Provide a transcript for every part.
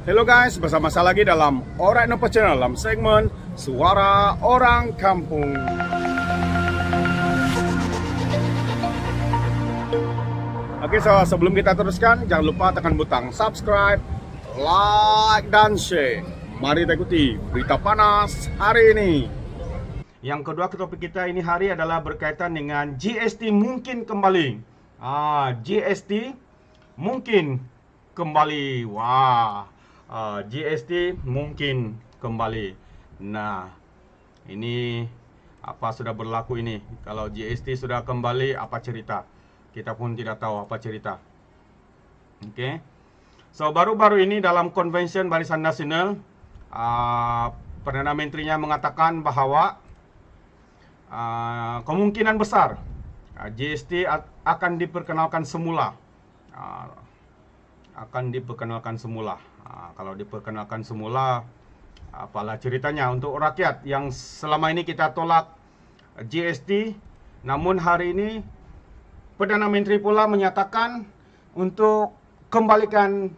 Hello guys, bersama saya lagi dalam Alright Nopo Channel dalam segmen Suara Orang Kampung. Oke, so sebelum kita teruskan, jangan lupa tekan butang subscribe, like, dan share. Mari kita ikuti berita panas hari ini. Yang kedua topik kita ini hari adalah berkaitan dengan GST mungkin kembali. GST mungkin kembali. Wah. GST mungkin kembali. Nah, ini apa sudah berlaku ini? Kalau GST sudah kembali, apa cerita? Kita pun tidak tahu apa cerita. Oke. So, baru-baru ini dalam Convention Barisan Nasional, Perdana Menterinya mengatakan bahwa kemungkinan besar GST akan diperkenalkan semula. Kalau diperkenalkan semula, apalah ceritanya untuk rakyat yang selama ini kita tolak GST, namun hari ini Perdana Menteri pula menyatakan untuk kembalikan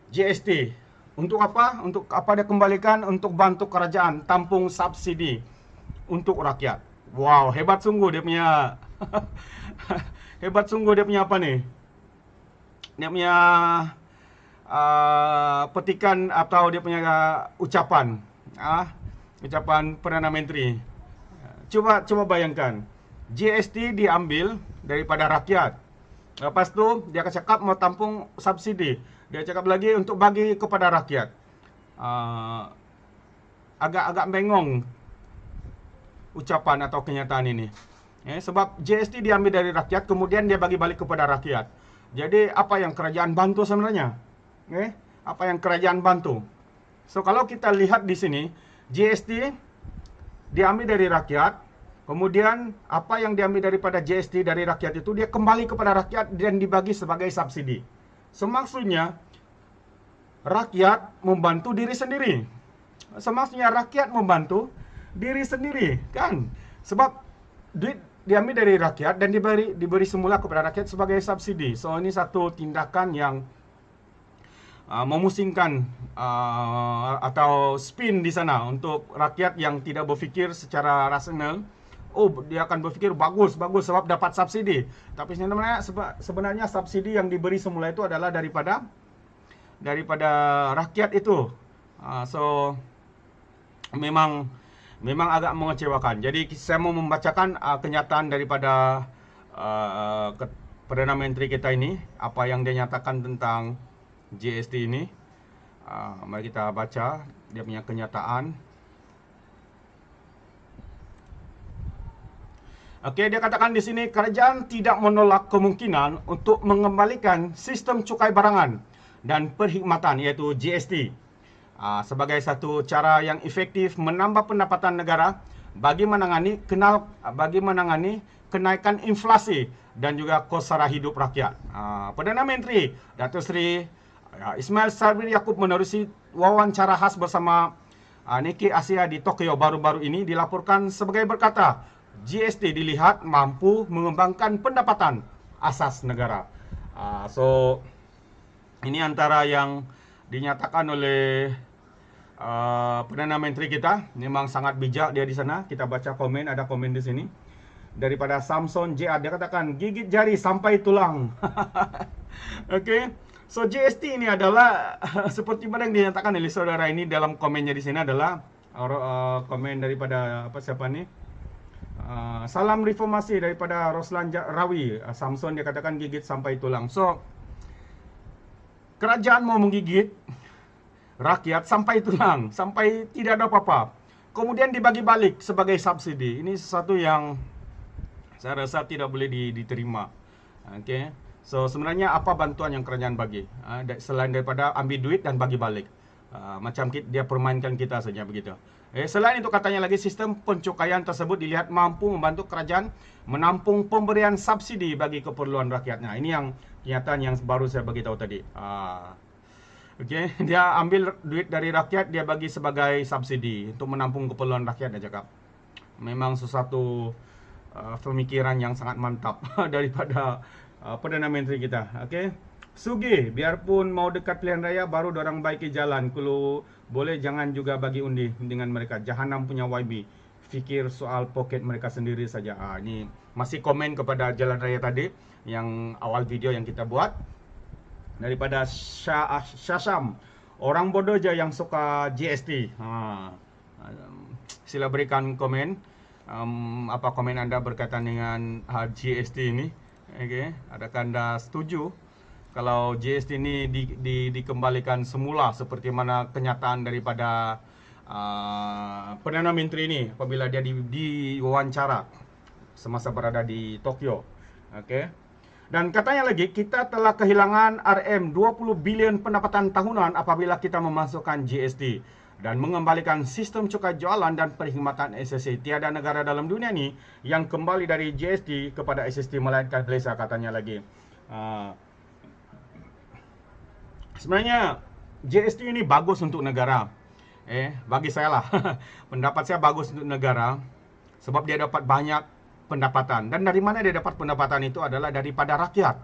GST. Untuk apa? Untuk apa dia kembalikan? Untuk bantu kerajaan tampung subsidi untuk rakyat. Wow, hebat sungguh dia punya hebat sungguh dia punya apa nih? Dia punya petikan atau dia punya ucapan Perdana Menteri. Coba bayangkan, GST diambil daripada rakyat. Lepas tu dia akan cakap mau tampung subsidi. Dia cakap lagi untuk bagi kepada rakyat. Agak bengong ucapan atau kenyataan ini. Sebab GST diambil dari rakyat, kemudian dia bagi balik kepada rakyat. Jadi apa yang kerajaan bantu sebenarnya? Apa yang kerajaan bantu? So kalau kita lihat di sini, GST diambil dari rakyat, kemudian apa yang diambil daripada GST dari rakyat itu dia kembali kepada rakyat dan dibagi sebagai subsidi. So maksudnya rakyat membantu diri sendiri. Kan? Sebab duit diambil dari rakyat dan diberi semula kepada rakyat sebagai subsidi. So ini satu tindakan yang memusingkan atau spin di sana untuk rakyat yang tidak berfikir secara rasional. Dia akan berfikir bagus sebab dapat subsidi. Tapi sebenarnya subsidi yang diberi semula itu adalah daripada rakyat itu. So memang agak mengecewakan. Jadi saya mau membacakan kenyataan daripada Perdana Menteri kita ini, apa yang dia nyatakan tentang GST ini. Mari kita baca dia punya kenyataan. Oke, dia katakan di sini, kerajaan tidak menolak kemungkinan untuk mengembalikan sistem cukai barangan dan perkhidmatan, yaitu GST, sebagai satu cara yang efektif menambah pendapatan negara bagi menangani kenaikan inflasi dan juga kos sara hidup rakyat. Perdana Menteri Datuk Seri Ismail Sabri Yaakob menerusi wawancara khas bersama Nikkei Asia di Tokyo baru-baru ini dilaporkan sebagai berkata, GST dilihat mampu mengembangkan pendapatan asas negara. So ini antara yang dinyatakan oleh Perdana Menteri kita. Memang sangat bijak dia di sana. Kita baca komen, ada komen di sini daripada Samson JR. Dia katakan gigit jari sampai tulang. Oke. So GST ini adalah seperti mana yang dinyatakan oleh saudara ini dalam komennya di sini adalah komen daripada siapa nih? Salam reformasi daripada Roslan Rawi. Samson dia katakan gigit sampai tulang. So kerajaan mau menggigit rakyat sampai tulang, sampai tidak ada apa-apa. Kemudian dibagi balik sebagai subsidi. Ini sesuatu yang saya rasa tidak boleh diterima. Oke. So sebenarnya apa bantuan yang kerajaan bagi? Selain daripada ambil duit dan bagi balik. Macam dia permainkan kita saja begitu. Selain itu katanya lagi sistem pencukaian tersebut dilihat mampu membantu kerajaan menampung pemberian subsidi bagi keperluan rakyatnya. Ini yang kenyataan yang baru saya beritahu tadi. Dia ambil duit dari rakyat, dia bagi sebagai subsidi untuk menampung keperluan rakyat, dia cakap. Memang sesuatu pemikiran yang sangat mantap daripada Perdana Menteri kita. Sugih, biarpun mau dekat pilihan raya baru dorang baiki jalan. Kalau boleh jangan juga bagi undi dengan mereka. Jahanam punya YB. Fikir soal poket mereka sendiri saja. Ini masih komen kepada jalan raya tadi yang awal video yang kita buat daripada Syasham. Orang bodoh aja yang suka GST. Sila berikan komen. Apa komen anda berkaitan dengan GST ini? Okay. Adakah anda setuju kalau GST ini dikembalikan semula seperti mana kenyataan daripada Perdana Menteri ini apabila dia diwawancara semasa berada di Tokyo. Okay. Dan katanya lagi kita telah kehilangan RM 20 bilion pendapatan tahunan apabila kita memasukkan GST dan mengembalikan sistem cukai jualan dan perkhidmatan SST. Tiada negara dalam dunia ni yang kembali dari GST kepada SST melainkan Malaysia, katanya lagi. Sebenarnya GST ini bagus untuk negara. Bagi saya lah. Pendapat saya bagus untuk negara sebab dia dapat banyak pendapatan. Dan dari mana dia dapat pendapatan itu adalah daripada rakyat.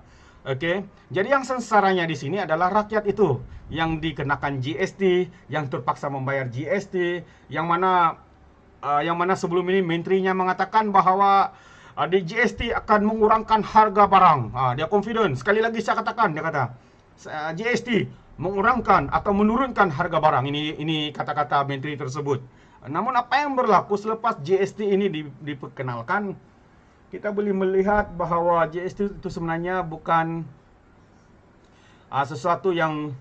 Okey. Jadi yang sengsaranya di sini adalah rakyat itu yang dikenakan GST, yang terpaksa membayar GST, yang mana sebelum ini menterinya mengatakan bahawa di GST akan mengurangkan harga barang. Dia confident. Sekali lagi saya katakan, dia kata GST mengurangkan atau menurunkan harga barang. Ini kata-kata menteri tersebut. Namun apa yang berlaku selepas GST ini diperkenalkan, kita boleh melihat bahawa GST itu sebenarnya bukan sesuatu yang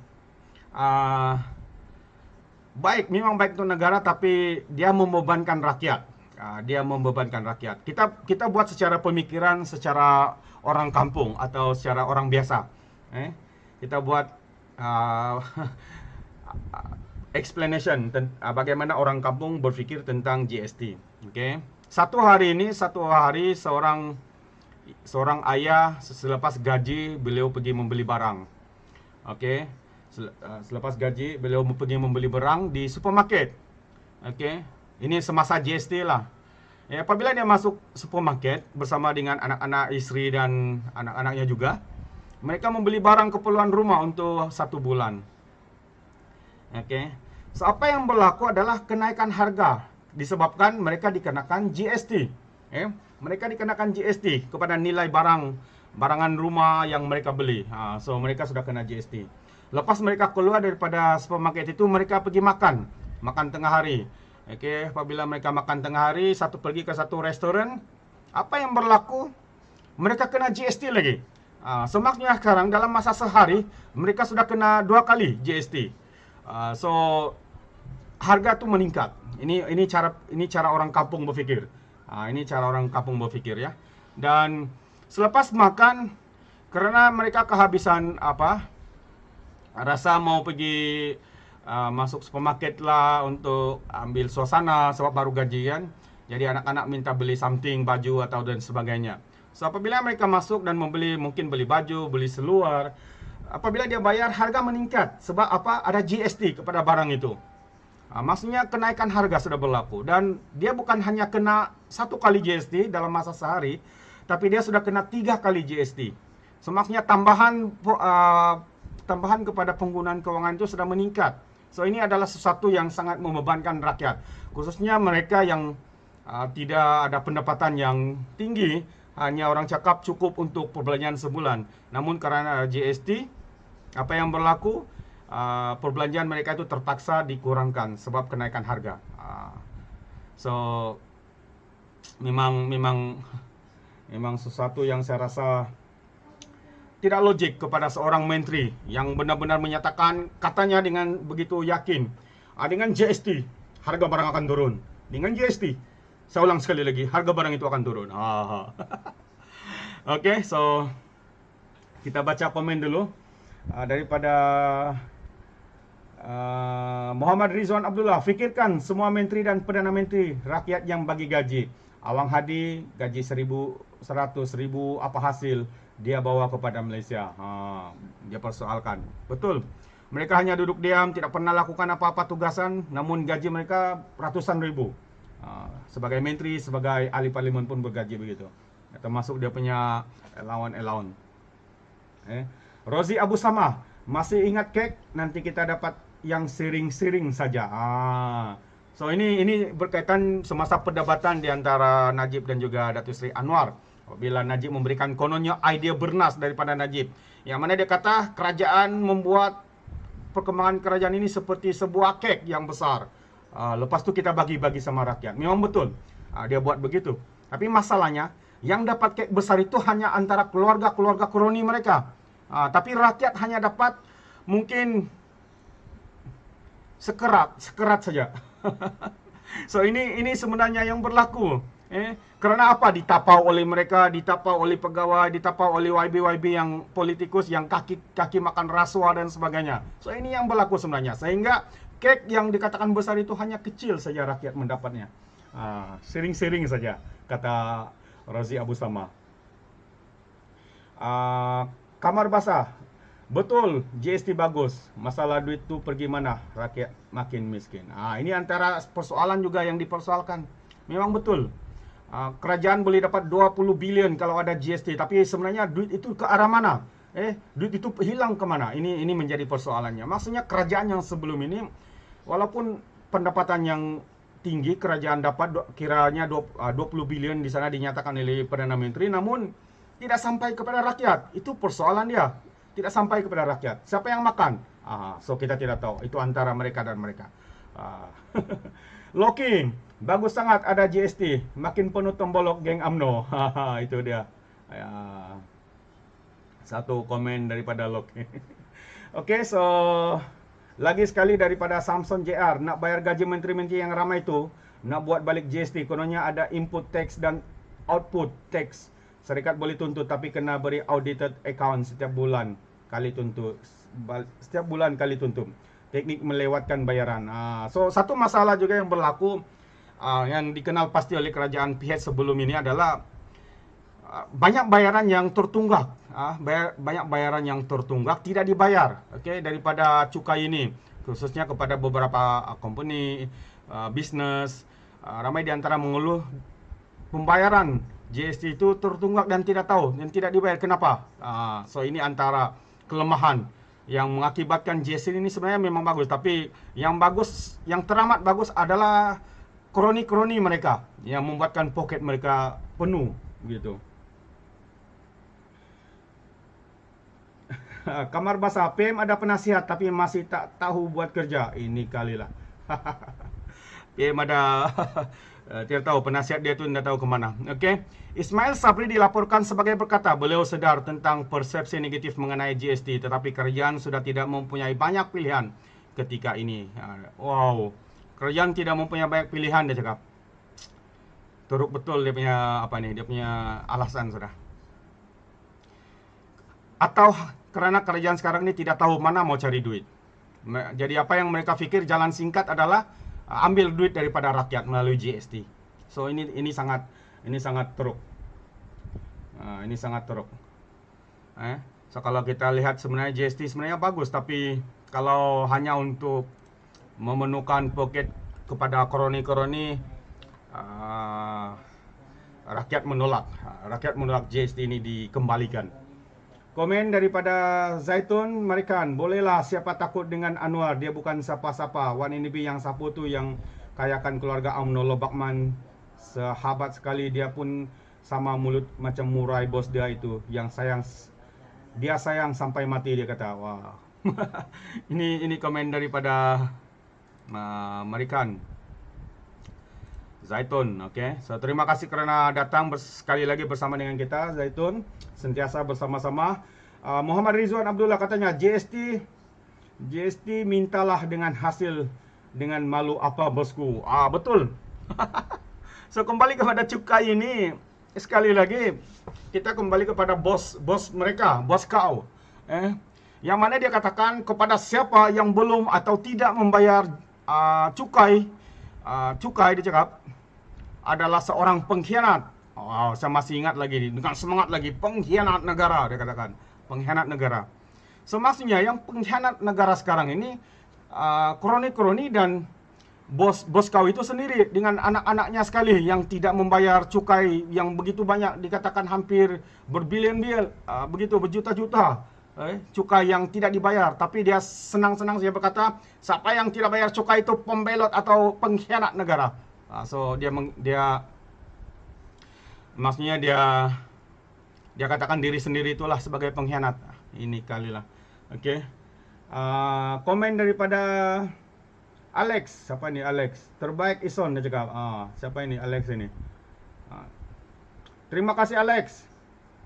baik. Memang baik untuk negara, tapi dia membebankan rakyat. Dia membebankan rakyat. Kita buat secara pemikiran, secara orang kampung atau secara orang biasa. Kita buat explanation bagaimana orang kampung berfikir tentang GST. Okay. Satu hari seorang ayah selepas gaji beliau pergi membeli barang. Okey. Selepas gaji beliau pergi membeli barang di supermarket. Okey. Ini semasa GST lah. Apabila dia masuk supermarket bersama dengan anak-anak, isteri dan anak-anaknya juga, mereka membeli barang keperluan rumah untuk 1 bulan. Okey. So apa yang berlaku adalah kenaikan harga disebabkan mereka dikenakan GST. Mereka dikenakan GST kepada nilai barangan rumah yang mereka beli. So mereka sudah kena GST. Lepas mereka keluar daripada supermarket itu, mereka pergi makan tengah hari. Okey, apabila mereka makan tengah hari, pergi ke satu restoran, apa yang berlaku? Mereka kena GST lagi. Semaksudnya sekarang dalam masa sehari mereka sudah kena 2 kali GST. So harga tu meningkat. Ini cara orang kampung berfikir. Ini cara orang kampung berfikir ya. Dan selepas makan, kerana mereka kehabisan rasa mau pergi masuk supermarket lah untuk ambil suasana sebab baru gajian. Jadi anak-anak minta beli something, baju atau dan sebagainya. So apabila mereka masuk dan mungkin beli baju, beli seluar, apabila dia bayar, harga meningkat. Sebab apa? Ada GST kepada barang itu. Maksudnya kenaikan harga sudah berlaku. Dan dia bukan hanya kena 1 kali GST dalam masa sehari, tapi dia sudah kena 3 kali GST. Maksudnya tambahan kepada penggunaan keuangan itu sudah meningkat. So ini adalah sesuatu yang sangat membebankan rakyat. Khususnya mereka yang tidak ada pendapatan yang tinggi. Hanya orang cakap cukup untuk perbelanjaan sebulan. Namun kerana GST, apa yang berlaku? Perbelanjaan mereka itu terpaksa dikurangkan sebab kenaikan harga. So memang sesuatu yang saya rasa tidak logik kepada seorang menteri yang benar-benar menyatakan, katanya dengan begitu yakin, dengan GST harga barang akan turun. Dengan GST, saya ulang sekali lagi, harga barang itu akan turun. Okey, so kita baca komen dulu daripada Muhammad Rizwan Abdullah. Fikirkan semua menteri dan Perdana Menteri rakyat yang bagi gaji. Awang Hadi gaji 1,100, 1,000, apa hasil dia bawa kepada Malaysia? Dia persoalkan. Betul. Mereka hanya duduk diam, tidak pernah lakukan apa-apa tugasan, namun gaji mereka ratusan ribu. Sebagai menteri, sebagai ahli parlimen pun bergaji begitu. Termasuk dia punya allowance. Rozi Abu Samah, masih ingat kek? Nanti kita dapat yang siring-siring saja. So ini berkaitan semasa perdebatan di antara Najib dan juga Datuk Seri Anwar. Bila Najib memberikan kononnya idea bernas daripada Najib, yang mana dia kata kerajaan membuat perkembangan kerajaan ini seperti sebuah kek yang besar. Lepas tu kita bagi-bagi sama rakyat. Memang betul. Dia buat begitu. Tapi masalahnya, yang dapat kek besar itu hanya antara keluarga-keluarga kroni mereka. Tapi rakyat hanya dapat mungkin sekerat saja. So ini sebenarnya yang berlaku. Kerana apa? Ditapau oleh mereka, ditapau oleh pegawai, ditapau oleh YB yang politikus yang kaki makan rasuah dan sebagainya. So ini yang berlaku sebenarnya. Sehingga kek yang dikatakan besar itu hanya kecil saja rakyat mendapatnya. Sering-sering saja, kata Rozi Abu Samah. Kamar basah. Betul, GST bagus. Masalah duit tu pergi mana? Rakyat makin miskin. Ini antara persoalan juga yang dipersoalkan. Memang betul. Kerajaan boleh dapat 20 bilion kalau ada GST. Tapi sebenarnya duit itu ke arah mana? Duit itu hilang ke mana? Ini menjadi persoalannya. Maksudnya kerajaan yang sebelum ini, walaupun pendapatan yang tinggi, kerajaan dapat kiranya 20 bilion di sana dinyatakan oleh Perdana Menteri, namun tidak sampai kepada rakyat. Itu persoalan dia. Tidak sampai kepada rakyat. Siapa yang makan? So kita tidak tahu. Itu antara mereka dan mereka. Loki, bagus sangat ada GST. Makin penuh tembolok geng UMNO. Itu dia. Satu komen daripada Loki. Oke, so lagi sekali daripada Samson JR. Nak bayar gaji menteri-menteri yang ramai itu, nak buat balik GST. Kononnya ada input tax dan output tax. Syarikat boleh tuntut tapi kena beri audited account setiap bulan kali tuntut. Setiap bulan kali tuntut. Teknik melewatkan bayaran. So satu masalah juga yang berlaku yang dikenal pasti oleh kerajaan PH sebelum ini adalah banyak bayaran yang tertunggak. Banyak bayaran yang tertunggak tidak dibayar. Daripada cukai ini, khususnya kepada beberapa company, bisnes. Ramai di antara mengeluh pembayaran GST itu tertunggak dan tidak tahu dan tidak dibayar. Kenapa? So ini antara kelemahan yang mengakibatkan GST ini sebenarnya memang bagus. Tapi yang bagus, yang teramat bagus adalah kroni-kroni mereka yang membuatkan poket mereka penuh gitu. Kamar basah, PM ada penasihat tapi masih tak tahu buat kerja. Ini kalilah. PM ada tidak tahu, penasihat dia tu tidak tahu ke mana. Ismail Sabri dilaporkan sebagai berkata beliau sedar tentang persepsi negatif mengenai GST, tetapi kerajaan sudah tidak mempunyai banyak pilihan ketika ini. Wow, kerajaan tidak mempunyai banyak pilihan, dia cakap. Teruk betul dia punya dia punya alasan sudah. Atau kerana kerajaan sekarang ini tidak tahu mana mau cari duit. Jadi apa yang mereka fikir jalan singkat adalah ambil duit daripada rakyat melalui GST. So ini sangat teruk. Ini sangat teruk. So kalau kita lihat sebenarnya GST sebenarnya bagus, tapi kalau hanya untuk memenuhkan poket kepada kroni-kroni, rakyat menolak. Rakyat menolak GST ini dikembalikan. Komen daripada Zaitun Marikan, bolehlah siapa takut dengan Anwar, dia bukan siapa-siapa. Wan ini yang sapu tu yang kayakan keluarga UMNO Lobakman. Sahabat sekali, dia pun sama mulut macam murai bos dia itu. Yang sayang, dia sayang sampai mati, dia kata. Wah. ini komen daripada Marikan. Zaitun, so terima kasih kerana datang sekali lagi bersama dengan kita, Zaitun. Sentiasa bersama-sama. Muhammad Rizwan Abdullah katanya, GST mintalah dengan hasil, dengan malu apa bosku. Betul. So kembali kepada cukai ini, sekali lagi kita kembali kepada bos mereka, bos kau. Yang mana dia katakan kepada siapa yang belum atau tidak membayar cukai dia cakap adalah seorang pengkhianat. Saya masih ingat lagi dengan semangat lagi, pengkhianat negara dia katakan, pengkhianat negara. So maksudnya yang pengkhianat negara sekarang ini kroni-kroni dan bos kau itu sendiri dengan anak-anaknya sekali yang tidak membayar cukai yang begitu banyak, dikatakan hampir berbilion-bilion, begitu berjuta-juta. cukai yang tidak dibayar, tapi dia senang-senang dia berkata siapa yang tidak bayar cukai itu pembelot atau pengkhianat negara. So dia maksudnya dia katakan diri sendiri itulah sebagai pengkhianat. Ini kalilah. Okey. Komen daripada Alex. Siapa ni Alex? Terbaik Ison dia cakap. Siapa ini Alex ini? Terima kasih Alex.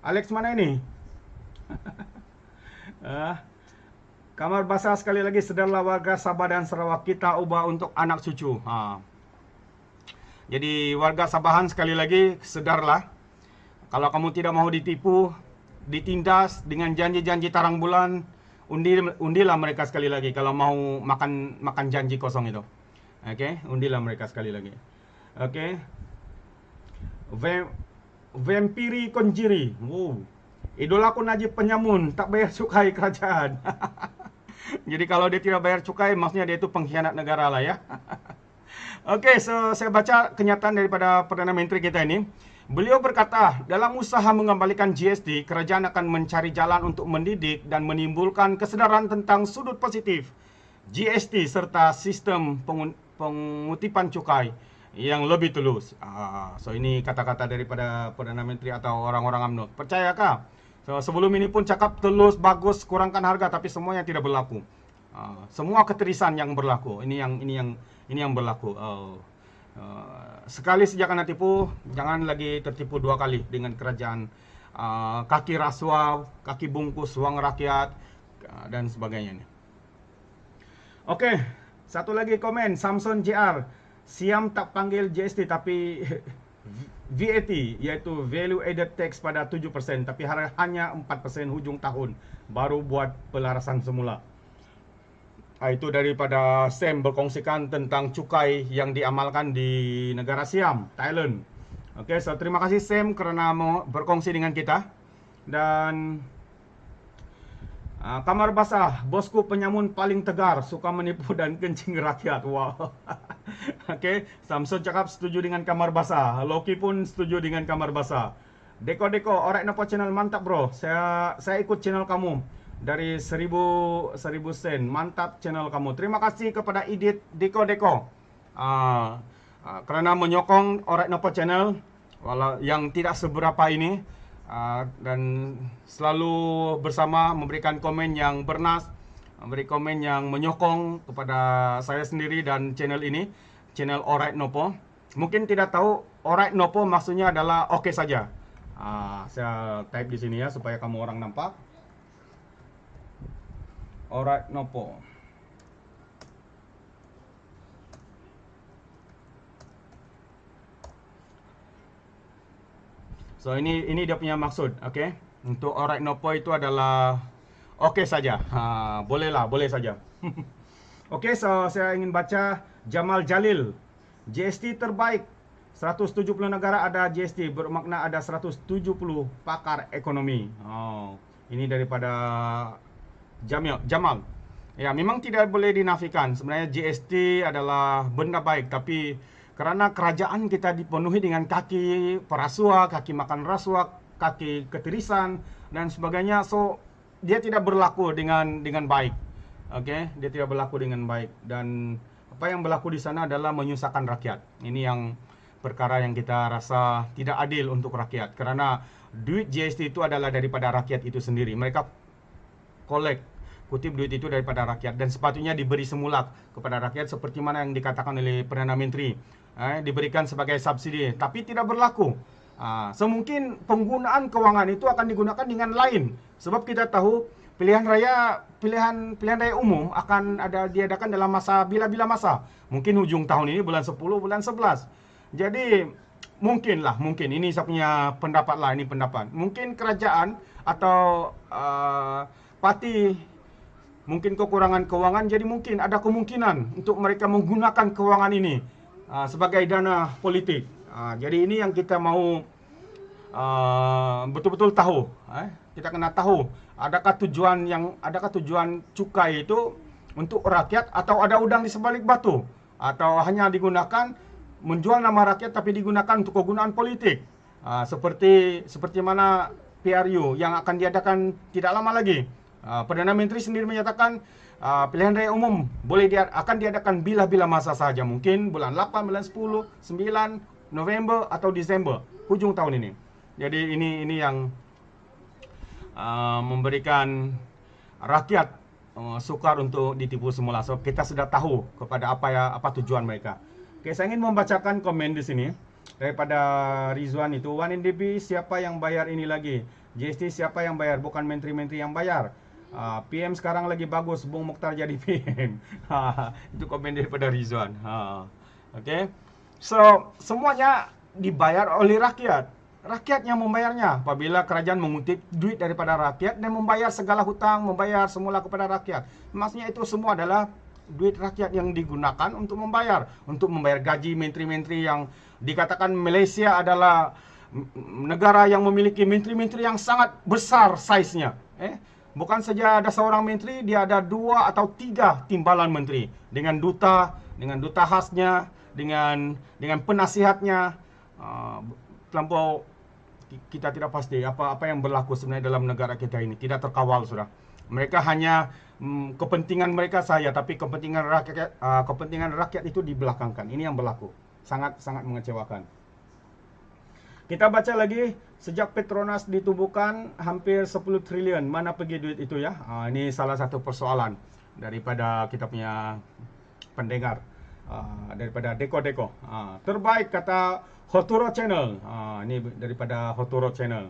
Alex mana ini? Kamar basah sekali lagi, sedarlah warga Sabah dan Sarawak, kita ubah untuk anak cucu. Jadi warga Sabahan sekali lagi, sedarlah. Kalau kamu tidak mau ditipu, ditindas dengan janji-janji tarang bulan, undilah mereka sekali lagi kalau mau makan janji kosong itu. Okey, undilah mereka sekali lagi. Okey. Vampiri Konjiri. Idolaku Najib Penyamun tak bayar cukai kerajaan. Jadi kalau dia tidak bayar cukai, maksudnya dia itu pengkhianat negara lah ya. Okey, so saya baca kenyataan daripada Perdana Menteri kita ini. Beliau berkata, dalam usaha mengembalikan GST, kerajaan akan mencari jalan untuk mendidik dan menimbulkan kesedaran tentang sudut positif GST serta sistem pengutipan cukai yang lebih tulus. So ini kata-kata daripada Perdana Menteri atau orang-orang UMNO. Percayakah? So, sebelum ini pun cakap tulus, bagus, kurangkan harga, tapi semuanya tidak berlaku. Semua keterisan yang berlaku. Ini yang berlaku. Sekali sejak anda tipu, jangan lagi tertipu dua kali dengan kerajaan. Kaki rasuah, kaki bungkus, uang rakyat dan sebagainya. Okey, satu lagi komen Samson JR. Siam tak panggil GST tapi VAT, iaitu Value Added Tax pada 7%, tapi hanya 4% hujung tahun baru buat pelarasan semula. Itu daripada Sam berkongsikan tentang cukai yang diamalkan di negara Siam, Thailand. Okey, so terima kasih Sam kerana mau berkongsi dengan kita. Dan kamar basah, bosku penyamun paling tegar, suka menipu dan kencing rakyat. Wow. Okey, Samson cakap setuju dengan kamar basah. Loki pun setuju dengan kamar basah. Deko, alright Nopo channel mantap bro. Saya ikut channel kamu dari 1000 sen. Mantap channel kamu. Terima kasih kepada Edit Deko. Kerana menyokong alright Nopo channel walau yang tidak seberapa ini. Dan selalu bersama memberikan komen yang bernas, memberi komen yang menyokong kepada saya sendiri dan channel ini, channel Alright Nopo. Mungkin tidak tahu Alright Nopo maksudnya adalah oke saja. Saya type di sini ya supaya kamu orang nampak. Alright Nopo. So ini dia punya maksud, okey. Untuk alright Nopo itu adalah okey saja. Boleh saja. Okey, so saya ingin baca Jamal Jalil. GST terbaik. 170 negara ada GST, bermakna ada 170 pakar ekonomi. Ini daripada Jamal. Ya, memang tidak boleh dinafikan. Sebenarnya GST adalah benda baik, tapi kerana kerajaan kita dipenuhi dengan kaki perasuah, kaki makan rasuah, kaki ketirisan dan sebagainya, so dia tidak berlaku dengan baik. Okey, dia tidak berlaku dengan baik dan apa yang berlaku di sana adalah menyusahkan rakyat. Ini yang perkara yang kita rasa tidak adil untuk rakyat kerana duit GST itu adalah daripada rakyat itu sendiri. Mereka kutip duit itu daripada rakyat dan sepatutnya diberi semula kepada rakyat seperti mana yang dikatakan oleh Perdana Menteri. Diberikan sebagai subsidi, tapi tidak berlaku. Semungkin penggunaan kewangan itu akan digunakan dengan lain. Sebab kita tahu pilihan raya umum akan diadakan dalam masa bila-bila masa. Mungkin hujung tahun ini bulan 10, bulan 11. Jadi mungkin ini saya punya pendapat lah, ini pendapat. Mungkin kerajaan atau parti mungkin kekurangan kewangan, jadi mungkin ada kemungkinan untuk mereka menggunakan kewangan ini sebagai dana politik. Jadi ini yang kita mau betul-betul tahu. Kita kena tahu adakah tujuan cukai itu untuk rakyat atau ada udang di sebalik batu, atau hanya digunakan menjual nama rakyat tapi digunakan untuk kegunaan politik. Seperti mana PRU yang akan diadakan tidak lama lagi. Perdana Menteri sendiri menyatakan pilihan raya umum akan diadakan bila-bila masa sahaja, mungkin bulan 8, bulan 10, 9, November atau Disember hujung tahun ini. Jadi ini yang memberikan rakyat sukar untuk ditipu semula. So kita sudah tahu kepada apa tujuan mereka. Oke, saya ingin membacakan komen di sini daripada Rizwan itu. 1NDP siapa yang bayar ini lagi? GST siapa yang bayar? Bukan menteri-menteri yang bayar. PM sekarang lagi bagus, Bung Mokhtar jadi PM. Itu komen daripada Rizwan. Oke. So semuanya dibayar oleh rakyat. Rakyat yang membayarnya. Apabila kerajaan mengutip duit daripada rakyat dan membayar segala hutang, membayar semula kepada rakyat, maksudnya itu semua adalah duit rakyat yang digunakan untuk membayar gaji menteri-menteri yang dikatakan Malaysia adalah negara yang memiliki menteri-menteri yang sangat besar saiznya. Bukan saja ada seorang menteri, dia ada 2 atau 3 timbalan menteri dengan duta khasnya, dengan penasihatnya. Terlampau kita tidak pasti apa yang berlaku sebenarnya dalam negara kita ini. Tidak terkawal sudah. Mereka hanya kepentingan mereka saja, tapi kepentingan rakyat itu dibelakangkan. Ini yang berlaku. Sangat mengecewakan. Kita baca lagi, sejak Petronas ditubuhkan hampir 10 triliun. Mana pergi duit itu ya? Ini salah satu persoalan daripada kita punya pendengar, daripada Deko. Terbaik kata Hoturo Channel. Ini daripada Hoturo Channel.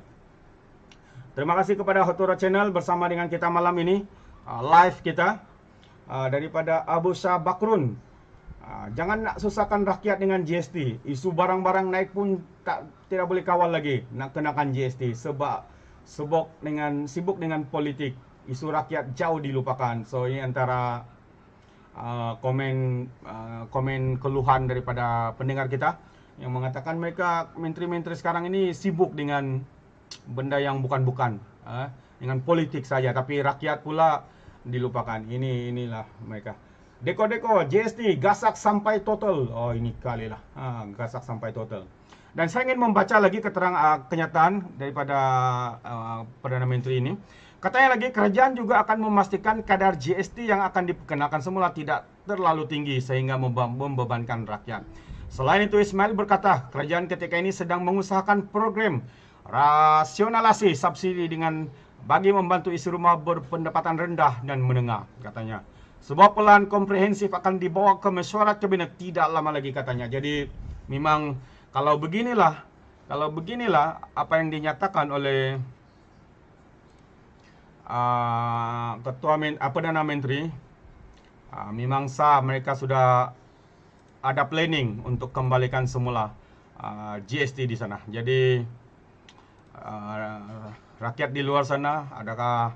Terima kasih kepada Hoturo Channel bersama dengan kita malam ini. Live kita daripada Abu Shah Bakrun. Jangan nak susahkan rakyat dengan GST. Isu barang-barang naik pun tidak boleh kawal lagi nak kenakan GST sebab sibuk dengan politik. Isu rakyat jauh dilupakan. So ini antara komen keluhan daripada pendengar kita yang mengatakan mereka menteri-menteri sekarang ini sibuk dengan benda yang bukan-bukan, dengan politik saja, tapi rakyat pula dilupakan. Inilah mereka. Deko GST gasak sampai total. Oh ini kali lah, gasak sampai total. Dan saya ingin membaca lagi kenyataan daripada Perdana Menteri ini. Katanya lagi, kerajaan juga akan memastikan kadar GST yang akan dikenakan semula tidak terlalu tinggi sehingga membebankan rakyat. Selain itu, Ismail berkata, kerajaan ketika ini sedang mengusahakan program rasionalisasi subsidi bagi membantu isi rumah berpendapatan rendah dan menengah, katanya. Sebuah pelan komprehensif akan dibawa ke mesyuarat kabinet tidak lama lagi, katanya. Jadi, memang kalau beginilah apa yang dinyatakan oleh Perdana Menteri, memang sah mereka sudah ada planning untuk kembalikan semula GST di sana. Jadi rakyat di luar sana, adakah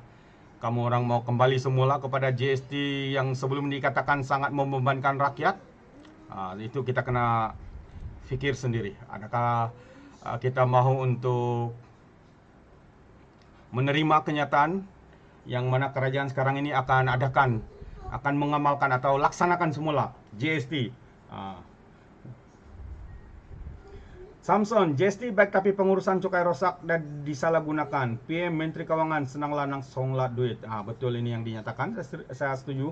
kamu orang mau kembali semula kepada GST yang sebelum dikatakan sangat membebankan rakyat? Itu kita kena fikir sendiri. Adakah kita mahu untuk menerima kenyataan yang mana kerajaan sekarang ini akan mengamalkan atau laksanakan semula GST? Samson, GST baik tapi pengurusan cukai rosak dan disalahgunakan. PM Menteri Kewangan senang lanang songlat duit. Betul, ini yang dinyatakan. Saya setuju.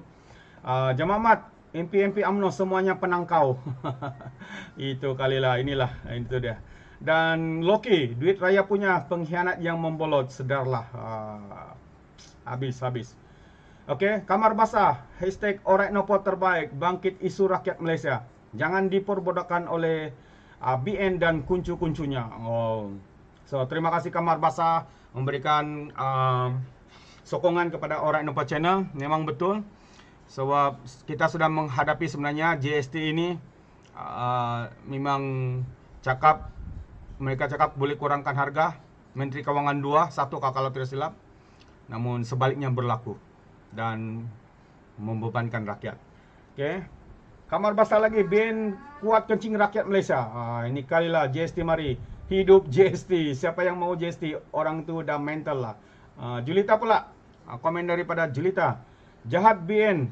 Jamamat, MP UMNO semuanya penangkau. Itu kalilah, itu dia. Dan Loki, duit raya punya, pengkhianat yang membolot, sedarlah. Habis. Oke, Kamar Basah, hashtag Orek Nopo terbaik, bangkit isu rakyat Malaysia. Jangan diperbodohkan oleh BN dan kuncu-kuncunya. So, terima kasih Kamar Basah memberikan sokongan kepada Orek Nopo Channel. Memang betul. Sebab kita sudah menghadapi sebenarnya GST ini memang mereka cakap boleh kurangkan harga. Menteri Kewangan 2, 1 kalau tidak silap. Namun sebaliknya berlaku dan membebankan rakyat. Okey. Kamar Basah lagi, BN kuat kencing rakyat Malaysia. Ini kalilah GST mari. Hidup GST. Siapa yang mau GST? Orang tu dah mental lah. Julita pula. Komen daripada Julita. Jahat BN.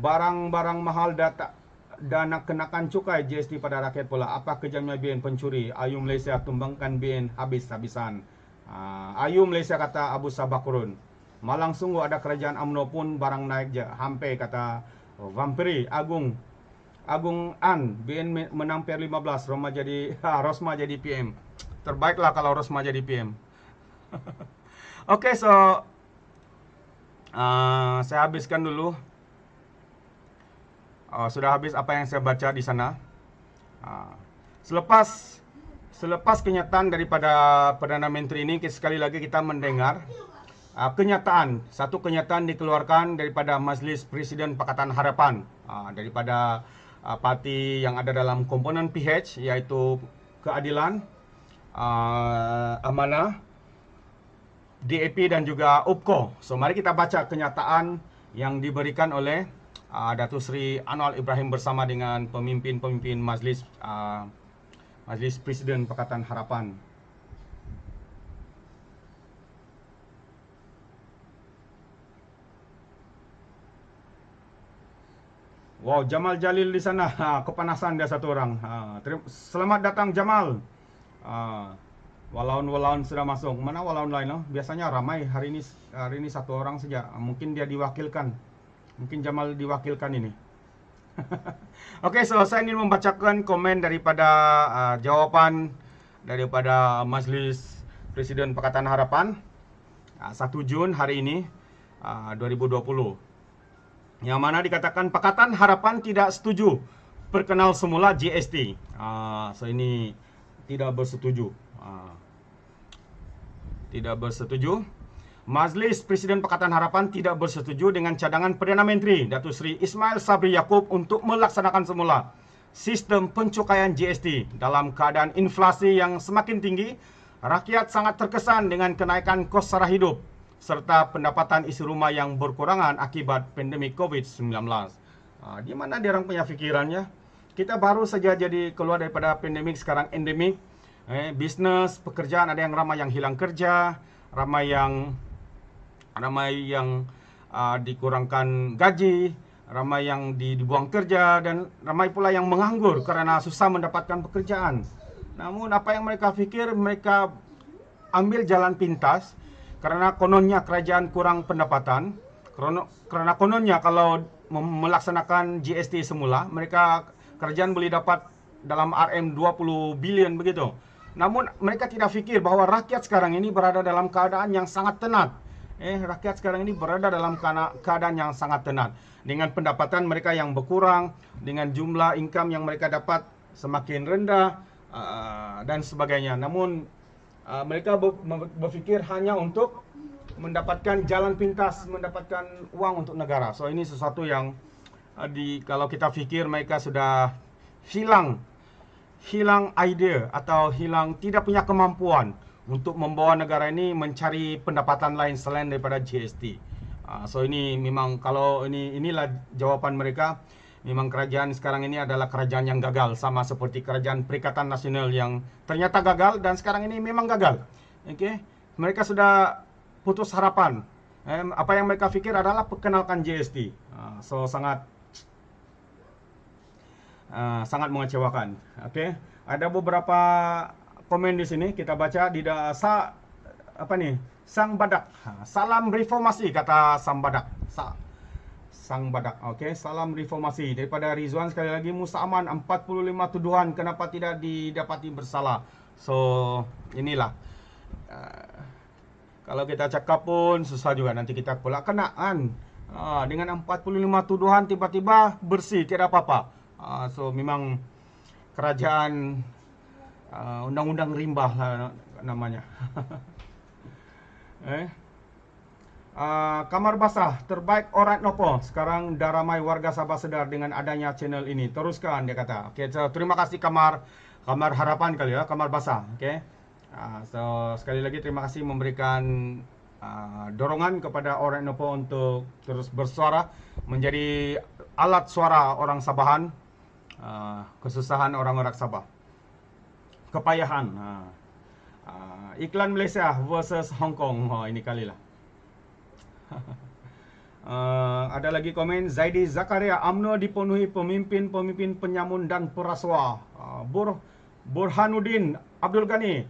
Barang-barang mahal dan nak kenakan cukai GST pada rakyat pula. Apa kejamnya BN pencuri? Ayu Malaysia tumbangkan BN habis-habisan. Ayu Malaysia kata Abu Shah Bakrun. Malang sungguh ada kerajaan UMNO pun barang naik je. Hampir kata Vampiri Agung An BN menang PR15, Rosma jadi PM. Terbaiklah kalau Rosma jadi PM. Oke, so saya habiskan dulu. Sudah habis apa yang saya baca di sana. Selepas kenyataan daripada Perdana Menteri ini, sekali lagi kita mendengar satu kenyataan dikeluarkan daripada Majlis Presiden Pakatan Harapan, daripada parti yang ada dalam komponen PH, iaitu Keadilan, Amanah, DAP dan juga UPKO. So mari kita baca kenyataan yang diberikan oleh Datuk Seri Anwar Ibrahim bersama dengan pemimpin-pemimpin Majlis Presiden Pakatan Harapan. Wow, Jamal Jalil di sana. Kepanasan dia satu orang. Selamat datang Jamal. Walaun sudah masuk. Mana walaun lain? Biasanya ramai. Hari ini satu orang saja. Mungkin dia diwakilkan. Mungkin Jamal diwakilkan ini. Oke, so saya ingin membacakan komen daripada jawapan daripada Majlis Presiden Pakatan Harapan 1 Jun hari ini 2020. Yang mana dikatakan Pakatan Harapan tidak setuju perkenal semula GST. So ini tidak bersetuju. Tidak bersetuju. Majlis Presiden Pakatan Harapan tidak bersetuju dengan cadangan Perdana Menteri Datuk Seri Ismail Sabri Yaakob untuk melaksanakan semula sistem pencukaian GST dalam keadaan inflasi yang semakin tinggi. Rakyat sangat terkesan dengan kenaikan kos sara hidup serta pendapatan isi rumah yang berkurangan akibat pandemik COVID-19. Di mana dia orang punya fikirannya? Kita baru saja jadi keluar daripada pandemik, sekarang endemik. Bisnes, pekerjaan, ada yang ramai yang hilang kerja, ramai yang dikurangkan gaji, ramai yang dibuang kerja, dan ramai pula yang menganggur karena susah mendapatkan pekerjaan. Namun apa yang mereka fikir, mereka ambil jalan pintas. Karena kononnya kerajaan kurang pendapatan, karena kononnya kalau melaksanakan GST semula, kerajaan boleh dapat dalam RM 20 bilion begitu. Namun mereka tidak fikir bahwa rakyat sekarang ini berada dalam keadaan yang sangat tenat. Rakyat sekarang ini berada dalam keadaan yang sangat tenat. Dengan pendapatan mereka yang berkurang, dengan jumlah income yang mereka dapat semakin rendah, dan sebagainya. Namun mereka berfikir hanya untuk mendapatkan jalan pintas, mendapatkan uang untuk negara. So ini sesuatu yang kalau kita fikir mereka sudah hilang idea atau tidak punya kemampuan untuk membawa negara ini mencari pendapatan lain selain daripada GST. So ini memang inilah jawaban mereka. Memang kerajaan sekarang ini adalah kerajaan yang gagal, sama seperti kerajaan Perikatan Nasional yang ternyata gagal dan sekarang ini memang gagal. Mereka sudah putus harapan. Apa yang mereka fikir adalah perkenalkan GST. So sangat mengecewakan. Ada beberapa komen di sini kita baca di Sang Badak. Salam reformasi, kata Sang Badak. Sang Badak. Salam reformasi daripada Rizwan. Sekali lagi, Musa Aman, 45 tuduhan kenapa tidak didapati bersalah. So inilah, kalau kita cakap pun susah juga, nanti kita pula kenaan. Dengan 45 tuduhan tiba-tiba bersih, tidak apa-apa. So memang kerajaan undang-undang rimba namanya. Kamar basah terbaik orang nopo. Sekarang dah ramai warga Sabah sedar dengan adanya channel ini. Teruskan, dia kata. So, terima kasih Kamar Harapan kali ya, Kamar basah. So sekali lagi terima kasih memberikan dorongan kepada orang nopo untuk terus bersuara, menjadi alat suara orang Sabahan, kesusahan orang-orang Sabah, kepayahan. Iklan Malaysia versus Hong Kong. Ini kalilah. Ada lagi komen, Zaidi Zakaria, UMNO dipenuhi pemimpin-pemimpin penyamun dan peraswa. Burhanuddin Abdul Ghani,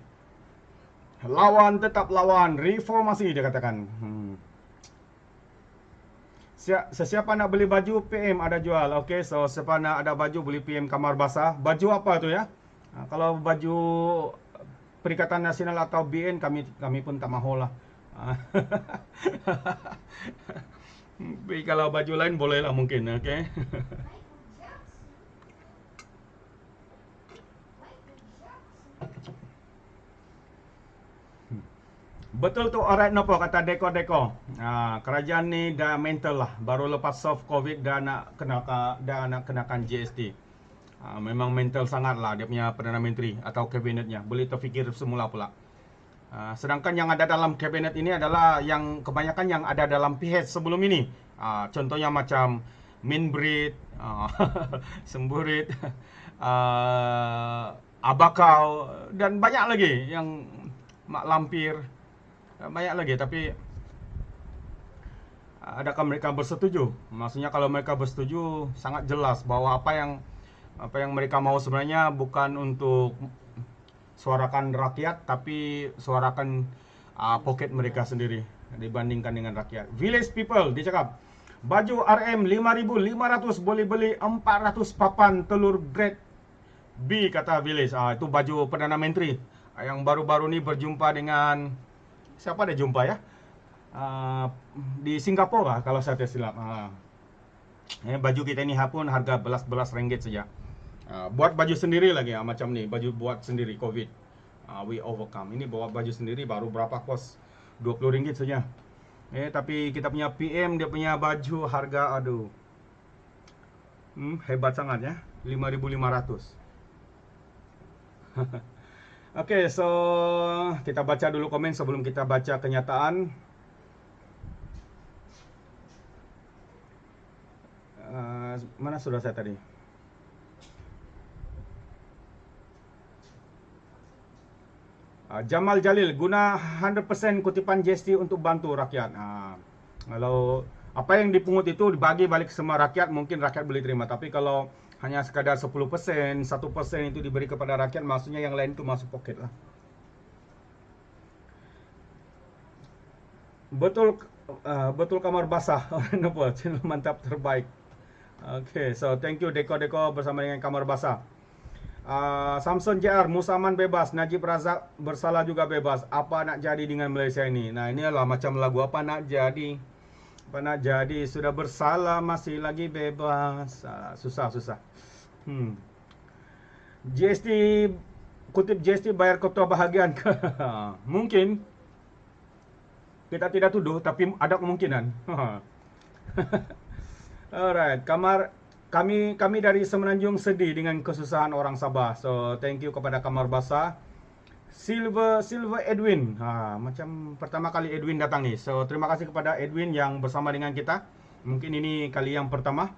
lawan tetap lawan, reformasi dia katakan. Sesiapa nak beli baju PM ada jual. Okey, so siapa nak ada baju boleh PM Kamar Basah. Baju apa tu ya? Kalau baju Perikatan Nasional atau BN kami pun tak mahu lah. Tapi kalau baju lain boleh lah mungkin, okey. Betul tu, alright nopo kata Deko. Kerajaan ni dah mental lah. Baru lepas soft COVID dah nak kenakan GST. Memang mental sangat lah dia punya Perdana Menteri atau kabinetnya. Boleh terfikir semula pula. Sedangkan yang ada dalam kabinet ini adalah yang kebanyakan yang ada dalam PH sebelum ini. Contohnya macam Minbrit, Semburit, Abakau dan banyak lagi yang Mak Lampir. Banyak lagi, tapi adakah mereka bersetuju? Maksudnya kalau mereka bersetuju sangat jelas bahwa apa yang mereka mau sebenarnya bukan untuk suarakan rakyat, tapi suarakan poket mereka sendiri dibandingkan dengan rakyat. Village people, dia cakap baju RM 5.500 boleh beli 400 papan telur grade B, kata Village. Itu baju Perdana Menteri yang baru-baru ni berjumpa dengan siapa dia jumpa ya? Di Singapura kalau saya tak silap. Baju kita ni pun harga belas ringgit saja. Buat baju sendiri lagi macam ni, baju buat sendiri COVID. We overcome. Ini buat baju sendiri baru berapa kos? 20 ringgit saja. Tapi kita punya PM dia punya baju harga aduh. Hebat sangat ya. 5.500. Okey, so kita baca dulu komen sebelum kita baca kenyataan. Mana sudah saya tadi? Jamal Jalil, guna 100% kutipan GST untuk bantu rakyat. Kalau apa yang dipungut itu dibagi balik ke semua rakyat, mungkin rakyat boleh terima. Tapi kalau hanya sekadar 10%, 1% itu diberi kepada rakyat, maksudnya yang lain itu masuk poket lah. Betul Kamar Basah. Nampak, channel mantap terbaik. Okay, so thank you Deko bersama dengan Kamar Basah. Samson JR, Musaman bebas, Najib Razak bersalah juga bebas. Apa nak jadi dengan Malaysia ini? Nah, ini adalah macam lagu apa nak jadi. Apa nak jadi, sudah bersalah masih lagi bebas. Susah. GST, kutip GST bayar ketua bahagian ke? Mungkin. Kita tidak tuduh, tapi ada kemungkinan. Alright, kami dari Semenanjung sedih dengan kesusahan orang Sabah. So, thank you kepada Kamar Basah. Silver Edwin. Macam pertama kali Edwin datang ni. So, terima kasih kepada Edwin yang bersama dengan kita. Mungkin ini kali yang pertama.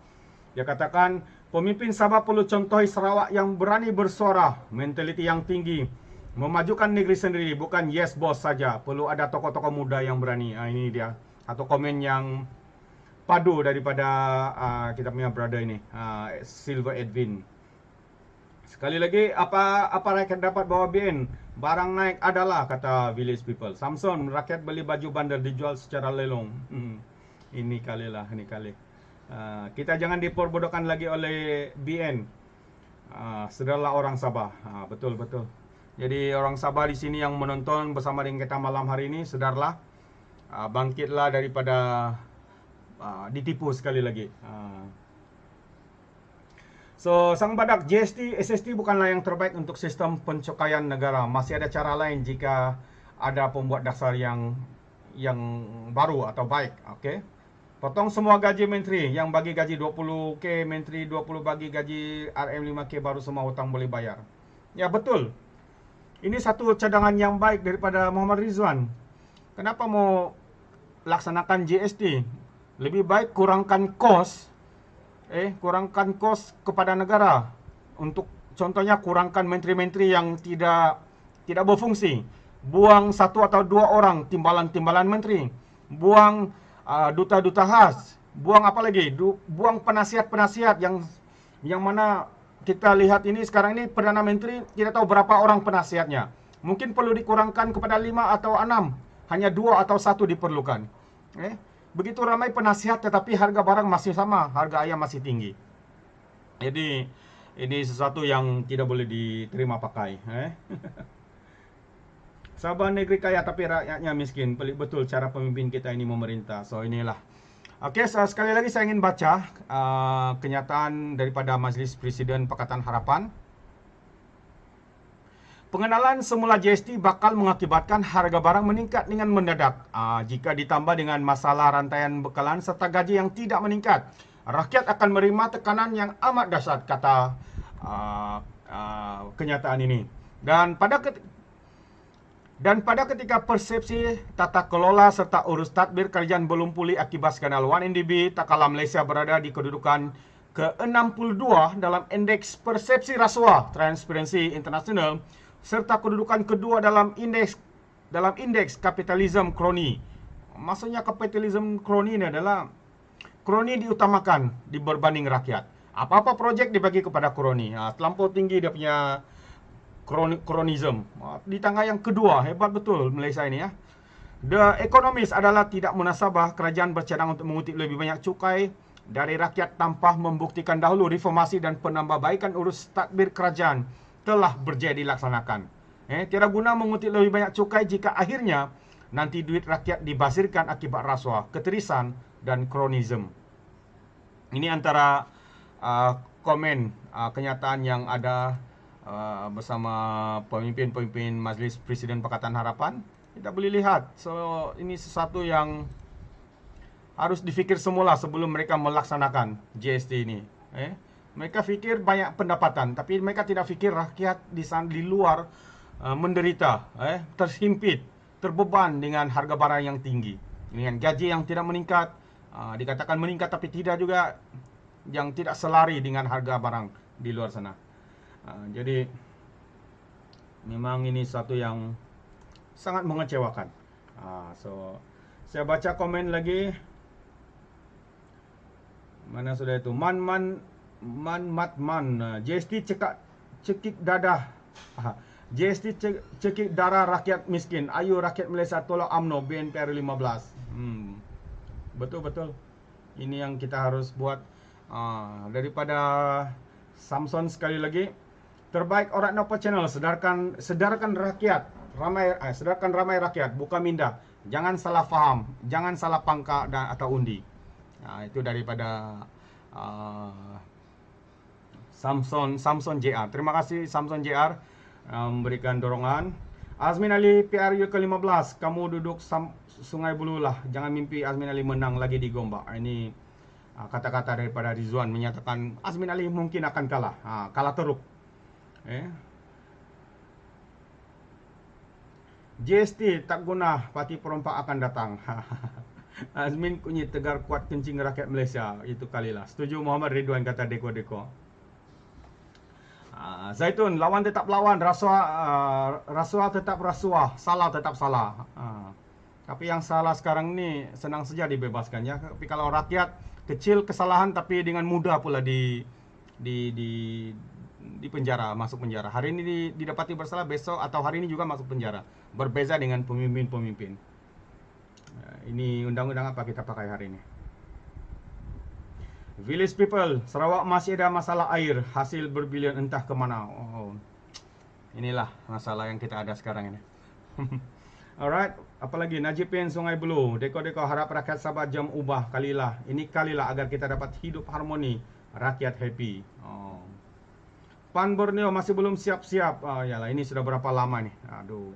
Dia katakan, pemimpin Sabah perlu contohi Sarawak yang berani bersuara, mentaliti yang tinggi, memajukan negeri sendiri, bukan yes boss saja. Perlu ada tokoh-tokoh muda yang berani. Ini dia. Atau komen yang padu daripada kita punya brother ini, Silver Edwin. Sekali lagi, apa rakyat dapat bawa BN? Barang naik adalah, kata village people. Samson, rakyat beli baju bandar dijual secara lelong. Ini kali. Kita jangan diperbodohkan lagi oleh BN. Sedarlah orang Sabah. Betul. Jadi orang Sabah di sini yang menonton bersama dengan kita malam hari ini, sedarlah, bangkitlah daripada ditipu sekali lagi. So, sang badak, GST, SST bukanlah yang terbaik untuk sistem pencukaian negara. Masih ada cara lain jika ada pembuat dasar yang baru atau baik. Okay? Potong semua gaji menteri. Yang bagi gaji 20K, menteri 20 bagi gaji RM 5K, baru semua hutang boleh bayar. Ya, betul. Ini satu cadangan yang baik daripada Muhammad Rizwan. Kenapa mau laksanakan GST? Lebih baik kurangkan kos kepada negara. Untuk contohnya kurangkan menteri-menteri yang tidak berfungsi. Buang 1 atau 2 orang timbalan menteri. Buang duta-duta khas. Buang apa lagi? Buang penasihat-penasihat yang mana kita lihat ini sekarang ini Perdana Menteri tidak tahu berapa orang penasihatnya. Mungkin perlu dikurangkan kepada 5 atau 6. Hanya 2 atau 1 diperlukan. begitu ramai penasihat tetapi harga barang masih sama, harga ayam masih tinggi. Jadi ini sesuatu yang tidak boleh diterima pakai. Sabah negeri kaya tapi rakyatnya miskin. Pelik betul cara pemimpin kita ini memerintah. So inilah. Okey, sekali lagi saya ingin baca kenyataan daripada Majlis Presiden Pakatan Harapan. Pengenalan semula GST bakal mengakibatkan harga barang meningkat dengan mendadak. Jika ditambah dengan masalah rantaian bekalan serta gaji yang tidak meningkat, rakyat akan menerima tekanan yang amat dahsyat, kata kenyataan ini. Dan pada ketika persepsi tata kelola serta urus tadbir kerajaan belum pulih akibat skandal 1MDB, tak kalah Malaysia berada di kedudukan ke-62 dalam indeks persepsi rasuah Transparency International serta kedudukan kedua dalam indeks kapitalisme kroni. Maksudnya kapitalisme kroni ini adalah kroni diutamakan berbanding rakyat. Apa-apa projek dibagi kepada kroni. Terlampau tinggi dia punya kronisme. Di tangga yang kedua, hebat betul Malaysia ini ya. The Economist adalah tidak munasabah kerajaan bercadang untuk mengutip lebih banyak cukai dari rakyat tanpa membuktikan dahulu reformasi dan penambahbaikan urus tadbir kerajaan telah berjaya dilaksanakan. Tiada guna mengutip lebih banyak cukai jika akhirnya nanti duit rakyat dibasirkan akibat rasuah, keterisan dan kronisme. Ini antara komen kenyataan yang ada bersama pemimpin-pemimpin Majlis Presiden Pakatan Harapan. Kita boleh lihat. So ini sesuatu yang harus difikir semula sebelum mereka melaksanakan GST ini. Mereka fikir banyak pendapatan, tapi mereka tidak fikir rakyat di luar menderita, terhimpit, terbeban dengan harga barang yang tinggi, dengan gaji yang tidak meningkat, dikatakan meningkat tapi tidak juga, yang tidak selari dengan harga barang di luar sana. Jadi memang ini satu yang sangat mengecewakan. So saya baca komen lagi. Mana sudah itu? GST cekik dadah. GST cekik darah rakyat miskin. Ayo rakyat Malaysia tolak UMNO BNPR 15. Betul-betul. Ini yang kita harus buat. Daripada Samson sekali lagi. Terbaik Orang Napa Channel, sedarkan rakyat. Sedarkan ramai rakyat, bukan minda. Jangan salah faham, jangan salah pangka atau undi. Itu daripada Samson JR. Terima kasih Samson JR memberikan dorongan. Azmin Ali PRU ke-15, kamu duduk Sungai Buloh lah. Jangan mimpi Azmin Ali menang lagi di Gombak. Ini kata-kata daripada Rizwan menyatakan Azmin Ali mungkin akan kalah. Kalah teruk. GST tak guna, parti perompak akan datang. Azmin kunyit tegar kuat kencing rakyat Malaysia. Itu kalilah. Setuju Muhammad Ridwan, kata Deko-Deko. Zaitun, lawan tetap lawan, rasuah tetap rasuah, salah tetap salah. Tapi yang salah sekarang ni senang saja dibebaskan ya. Tapi kalau rakyat kecil kesalahan tapi dengan mudah pula di penjara, masuk penjara. Hari ini didapati bersalah, besok atau hari ini juga masuk penjara. Berbeza dengan pemimpin-pemimpin. Ini undang-undang apa kita pakai hari ini? Village people, Sarawak masih ada masalah air, hasil berbilion entah ke mana. Inilah masalah yang kita ada sekarang ini. Alright, apalagi Najib Pen Sungai Buloh, Deko-Deko harap rakyat Sabah jam ubah kalilah. Ini kalilah agar kita dapat hidup harmoni, rakyat happy. Pan Borneo masih belum siap-siap. Yalah, ini sudah berapa lama nih? Aduh.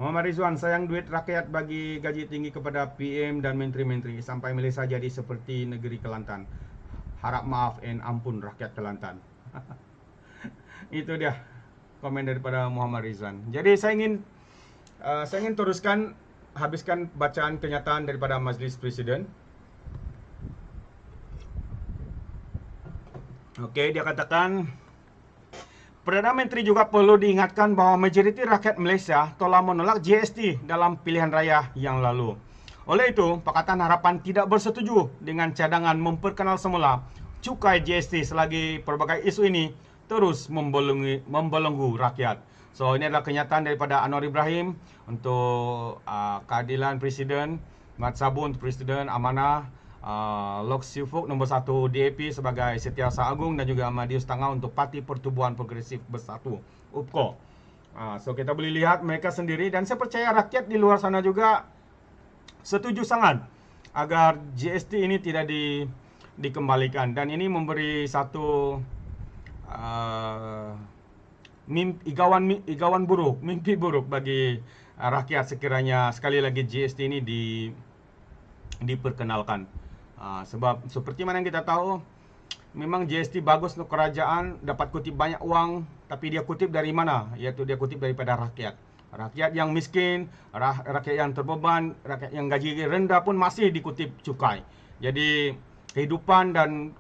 Muhammad Rizwan, sayang duit rakyat bagi gaji tinggi kepada PM dan menteri-menteri sampai Malaysia jadi seperti negeri Kelantan. Harap maaf and ampun rakyat Kelantan. Itu dia komen daripada Muhammad Rizwan. Jadi saya ingin teruskan habiskan bacaan kenyataan daripada Majlis Presiden. Okey, dia katakan Perdana Menteri juga perlu diingatkan bahawa majoriti rakyat Malaysia telah menolak GST dalam pilihan raya yang lalu. Oleh itu, Pakatan Harapan tidak bersetuju dengan cadangan memperkenal semula cukai GST selagi pelbagai isu ini terus membelenggu rakyat. So, ini adalah kenyataan daripada Anwar Ibrahim untuk keadilan Presiden Mat Sabu untuk Presiden Amanah, Lok Sifuk nombor 1 DAP sebagai Setiausaha Agung, dan juga Madius Tangau untuk Parti Pertubuhan Progresif Bersatu UPKO. So kita boleh lihat mereka sendiri, dan saya percaya rakyat di luar sana juga setuju sangat agar GST ini tidak dikembalikan, dan ini memberi satu mimpi buruk bagi rakyat sekiranya sekali lagi GST ini diperkenalkan. Sebab seperti mana yang kita tahu, memang GST bagus untuk kerajaan, dapat kutip banyak uang, tapi dia kutip dari mana? Yaitu dia kutip daripada rakyat. Rakyat yang miskin, rakyat yang terbeban, rakyat yang gaji rendah pun masih dikutip cukai. Jadi kehidupan dan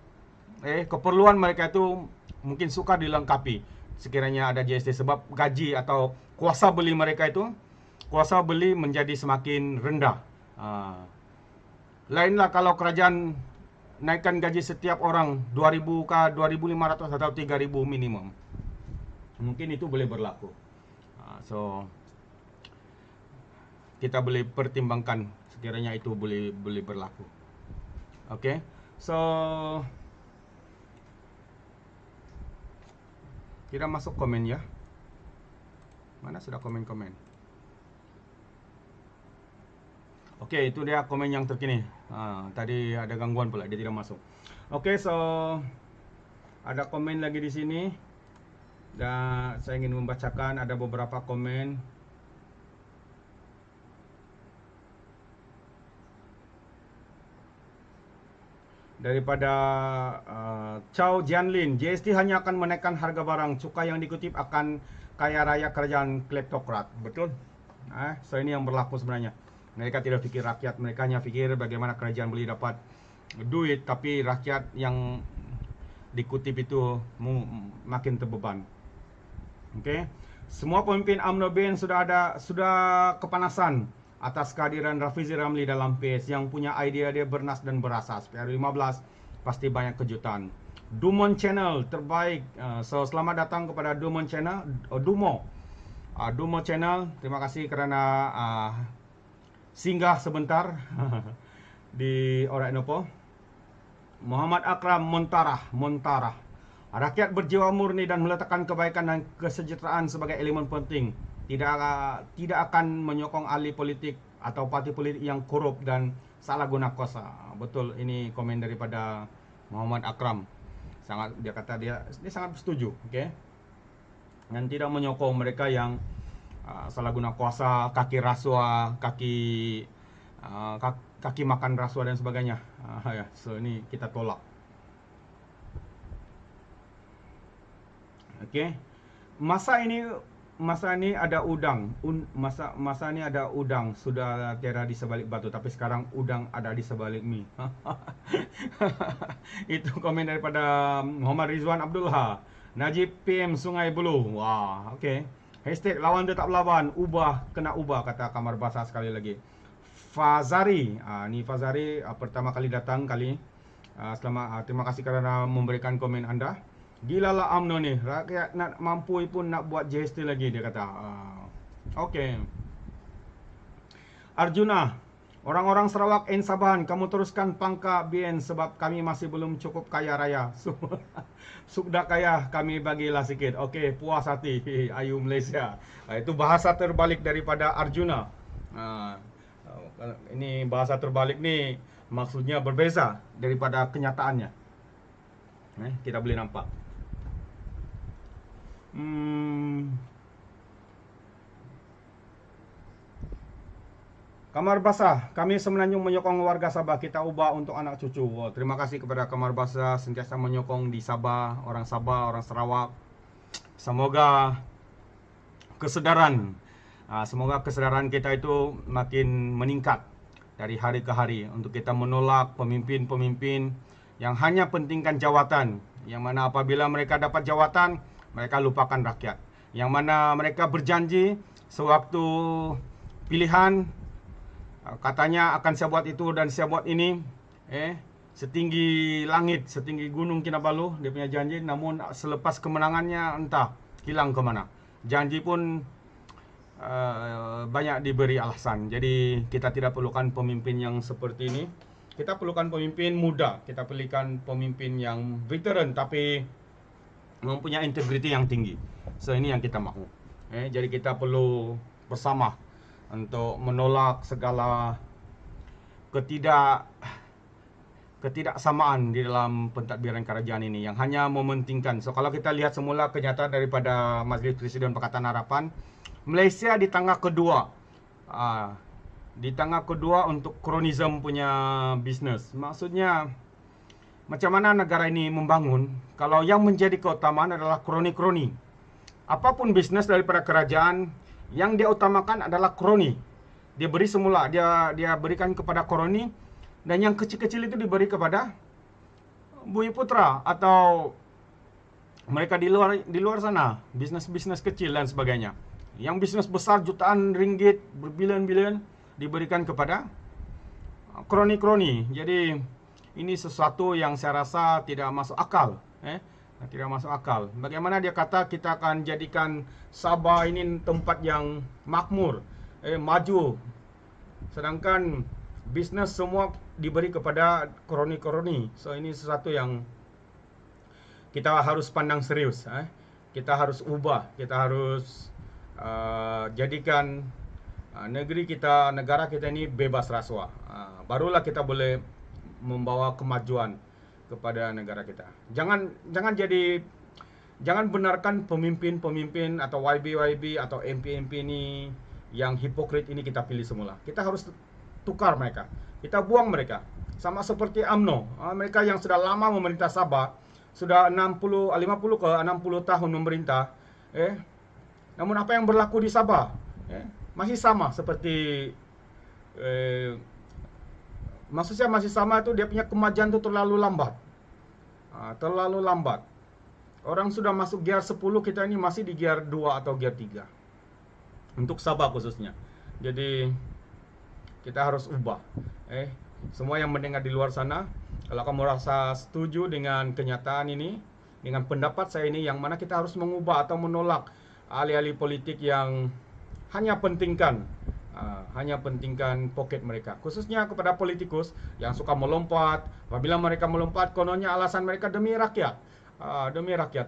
keperluan mereka itu mungkin sukar dilengkapi sekiranya ada GST, sebab gaji atau kuasa beli mereka itu, kuasa beli menjadi semakin rendah. Lainlah kalau kerajaan naikkan gaji setiap orang 2.000 kah, 2.500 atau 3.000 minimum. Mungkin itu boleh berlaku. So kita boleh pertimbangkan sekiranya itu boleh berlaku. Okay. So kita masuk komen ya. Mana sudah komen-komen? Okey, itu dia komen yang terkini. Tadi ada gangguan pula, dia tidak masuk. Okey, so ada komen lagi di sini. Dan saya ingin membacakan ada beberapa komen. Daripada Chow Jianlin, GST hanya akan menaikkan harga barang, cukai yang dikutip akan kaya raya kerajaan kleptokrat. Betul? So ini yang berlaku sebenarnya. Mereka tidak fikir rakyat, mereka hanya fikir bagaimana kerajaan boleh dapat duit, tapi rakyat yang dikutip itu makin terbeban. Okey. Semua pemimpin UMNO BN sudah kepanasan atas kehadiran Rafizi Ramli dalam PAS yang punya idea dia bernas dan berasas. PR15 pasti banyak kejutan. Dumon Channel terbaik. So selamat datang kepada Dumon Channel. Dumo Channel, terima kasih kerana singgah sebentar di Orak Nopo. Muhammad Akram Montarah. Rakyat berjiwa murni dan meletakkan kebaikan dan kesejahteraan sebagai elemen penting. Tidak akan menyokong ahli politik atau parti politik yang korup dan salah guna kuasa. Betul, ini komen daripada Muhammad Akram. Dia kata dia sangat setuju, okey. Dan tidak menyokong mereka yang salah guna kuasa, kaki rasuah, kaki makan rasuah dan sebagainya. So ini kita tolak. Okey. Masa ini ada udang. Masa ini ada udang sudah tiada di sebalik batu, tapi sekarang udang ada di sebalik mi. Itu komen daripada Muhammad Rizwan Abdullah. Najib PM Sungai Buloh. Wah, okey. Hashtag lawan tetap lawan, kena ubah, kata Kamar Basah sekali lagi. Fazari, ni Fazari pertama kali datang kali. Terima kasih kerana memberikan komen anda. Gilalah UMNO ni, rakyat nak mampu pun nak buat GST lagi, dia kata. Okey. Arjuna, orang-orang Sarawak and Sabahan, kamu teruskan pangka BN sebab kami masih belum cukup kaya raya. Sudah kaya, kami bagilah sikit. Okey, puas hati. Ayu Malaysia. Itu bahasa terbalik daripada Arjuna. Ini bahasa terbalik ni maksudnya berbeza daripada kenyataannya. Kita boleh nampak. Kamar Basah, kami Semenanjung menyokong warga Sabah, kita ubah untuk anak cucu. Terima kasih kepada Kamar Basah sentiasa menyokong di Sabah, orang Sarawak. Semoga kesedaran kita itu makin meningkat dari hari ke hari untuk kita menolak pemimpin-pemimpin yang hanya pentingkan jawatan, yang mana apabila mereka dapat jawatan, mereka lupakan rakyat. Yang mana mereka berjanji sewaktu pilihan, katanya akan saya buat itu dan saya buat ini, setinggi langit, setinggi gunung Kinabalu, dia punya janji. Namun selepas kemenangannya entah hilang ke mana. Janji pun banyak diberi alasan. Jadi kita tidak perlukan pemimpin yang seperti ini. Kita perlukan pemimpin muda. Kita perlukan pemimpin yang veteran tapi mempunyai integriti yang tinggi. So ini yang kita mahu. Jadi kita perlu bersama untuk menolak segala ketidaksamaan di dalam pentadbiran kerajaan ini yang hanya mementingkan. So kalau kita lihat semula kenyataan daripada Majlis Presiden Pakatan Harapan, Malaysia di tangga kedua. Di tangga kedua untuk kronisme punya bisnes. Maksudnya macam mana negara ini membangun kalau yang menjadi keutamaan adalah kroni-kroni. Apapun bisnes daripada kerajaan, yang dia utamakan adalah kroni. Dia beri semula, dia berikan kepada kroni, dan yang kecil-kecil itu diberi kepada Bumi Putra atau mereka di luar sana, bisnes-bisnes kecil dan sebagainya. Yang bisnes besar jutaan ringgit, berbilion-bilion diberikan kepada kroni-kroni. Jadi ini sesuatu yang saya rasa tidak masuk akal. Tidak masuk akal. Bagaimana dia kata kita akan jadikan Sabah ini tempat yang makmur, maju. Sedangkan bisnes semua diberi kepada kroni-kroni. So ini sesuatu yang kita harus pandang serius. Kita harus ubah. Kita harus jadikan negeri kita, negara kita ini bebas rasuah. Barulah kita boleh membawa kemajuan kepada negara kita. Jangan benarkan pemimpin-pemimpin atau YB atau MP ini yang hipokrit ini kita pilih semula. Kita harus tukar mereka. Kita buang mereka. Sama seperti UMNO. Mereka yang sudah lama memerintah Sabah, sudah 50 ke 60 tahun memerintah. Namun apa yang berlaku di Sabah masih sama seperti maksudnya masih sama itu, dia punya kemajuan itu terlalu lambat. Terlalu lambat. Orang sudah masuk gear 10, kita ini masih di gear 2 atau gear 3. Untuk Sabah khususnya. Jadi kita harus ubah. Semua yang mendengar di luar sana, kalau kamu rasa setuju dengan kenyataan ini, dengan pendapat saya ini, yang mana kita harus mengubah atau menolak ahli-ahli politik yang hanya pentingkan poket mereka, khususnya kepada politikus yang suka melompat. Apabila mereka melompat, kononnya alasan mereka demi rakyat,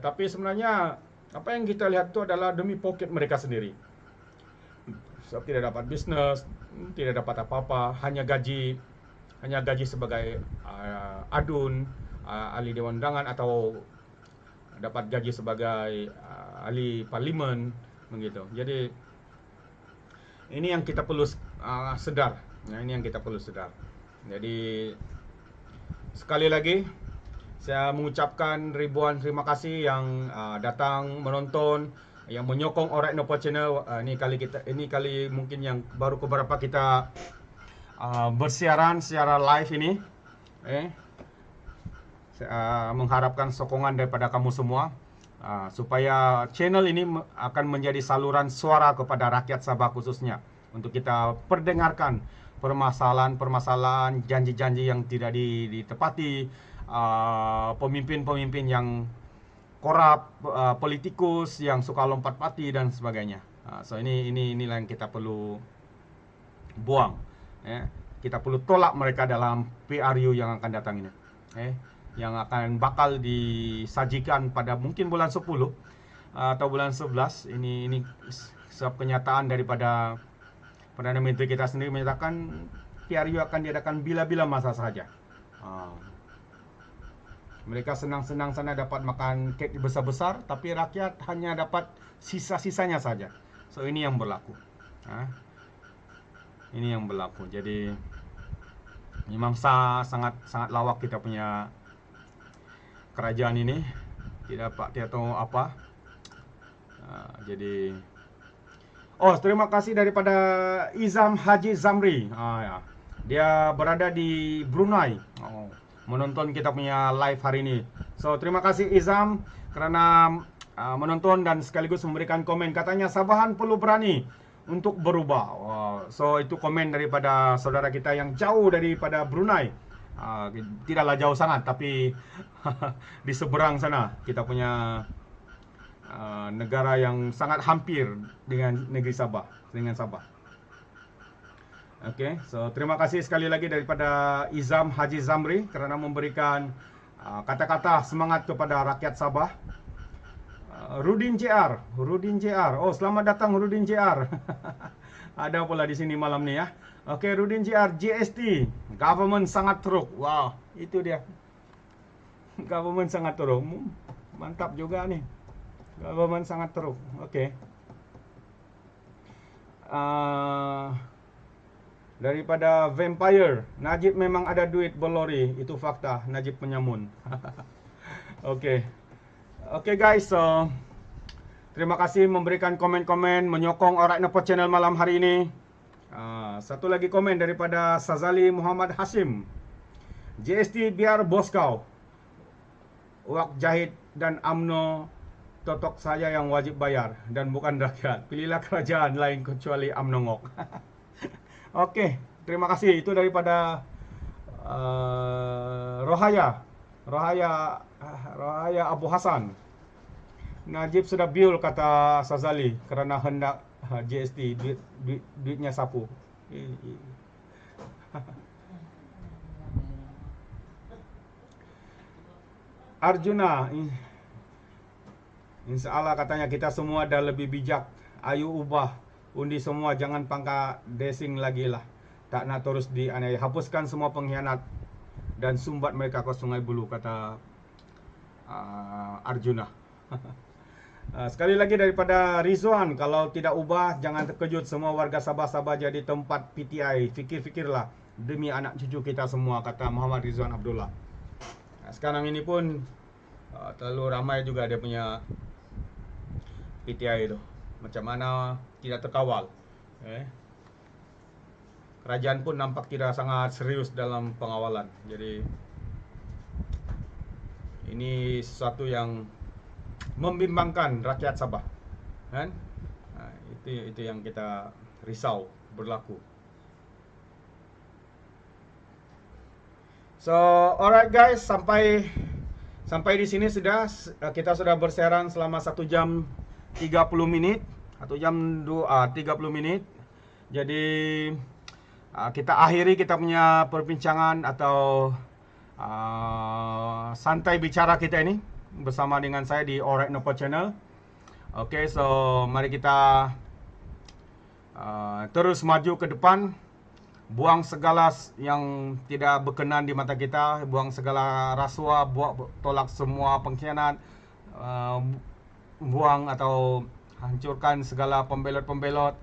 tapi sebenarnya apa yang kita lihat itu adalah demi poket mereka sendiri. Sebab tidak dapat bisnes, tidak dapat apa-apa, hanya gaji sebagai adun, ahli dewan undangan, atau dapat gaji sebagai ahli parlimen, begitu. Jadi ini yang kita perlu sedar. Ini yang kita perlu sedar. Jadi sekali lagi saya mengucapkan ribuan terima kasih yang datang menonton, yang menyokong Alright Nopo Channel. Ini kali mungkin yang baru keberapa kita bersiaran secara live ini. Saya mengharapkan sokongan daripada kamu semua. Supaya channel ini akan menjadi saluran suara kepada rakyat Sabah khususnya, untuk kita perdengarkan permasalahan-permasalahan, janji-janji yang tidak ditepati, pemimpin-pemimpin yang korup, politikus yang suka lompat pati dan sebagainya. So inilah yang kita perlu buang. Kita perlu tolak mereka dalam PRU yang akan datang ini. Yang akan bakal disajikan pada mungkin bulan 10 atau bulan 11. Ini sebab kenyataan daripada Perdana Menteri kita sendiri menyatakan PRU akan diadakan bila-bila masa saja. Mereka senang-senang sana dapat makan kek besar-besar, tapi rakyat hanya dapat sisa-sisanya saja. So ini yang berlaku. Ini yang berlaku. Jadi memang sangat lawak kita punya kerajaan ini, tidak tahu apa. Jadi terima kasih daripada Izam Haji Zamri. Dia berada di Brunei, menonton kita punya live hari ini. So terima kasih Izam kerana menonton dan sekaligus memberikan komen. Katanya Sabahan perlu berani untuk berubah. So itu komen daripada saudara kita yang jauh daripada Brunei. Tidaklah jauh sangat, tapi di seberang sana kita punya negara yang sangat hampir dengan negeri Sabah, dengan Sabah. Okey, so terima kasih sekali lagi daripada Izam Haji Zamri kerana memberikan kata-kata semangat kepada rakyat Sabah. Rudin JR, oh selamat datang Rudin JR. Ada pula di sini malam ni ya. Okey, Rudin JR, GST, government sangat teruk. Wow, itu dia. Government sangat teruk. Mantap juga ni. Government sangat teruk. Okey. Daripada Vampire, Najib memang ada duit berlori. Itu fakta, Najib penyamun. Okey. Okey guys, so terima kasih memberikan komen-komen, menyokong Alright Nepot Channel malam hari ini. Satu lagi komen daripada Sazali Muhammad Hasim. GST biar bos kau. Wak Jahid dan UMNO totok saja yang wajib bayar dan bukan rakyat. Pilihlah kerajaan lain kecuali UMNO ngok. Okey, terima kasih. Itu daripada Rohaya Abu Hasan. Najib sudah biul kata Sazali kerana hendak GST duitnya sapu. Arjuna, insya-Allah katanya kita semua dah lebih bijak. Ayo ubah, undi semua, jangan pangka desing lagi lah. Tak nak terus dianiaya. Hapuskan semua pengkhianat dan sumbat mereka ke Sungai Bulu, kata Arjuna. Sekali lagi daripada Rizwan, kalau tidak ubah jangan terkejut, semua warga Sabah jadi tempat PTI. Fikir-fikirlah demi anak cucu kita semua, kata Muhammad Rizwan Abdullah. Sekarang ini pun terlalu ramai juga dia punya PTI itu. Macam mana tidak terkawal. Kerajaan pun nampak tidak sangat serius dalam pengawalan. Jadi ini sesuatu yang membimbangkan rakyat Sabah, kan? Itu yang kita risau berlaku. So, alright guys, sampai di sini sudah kita sudah bersiaran selama 1 jam 30 menit, 1 jam 30 menit. Jadi kita akhiri kita punya perbincangan atau santai bicara kita ini bersama dengan saya di Alright Nepot Channel. Okay, so mari kita terus maju ke depan. Buang segala yang tidak berkenan di mata kita. Buang segala rasuah, tolak semua pengkhianat. Buang atau hancurkan segala pembelot-pembelot.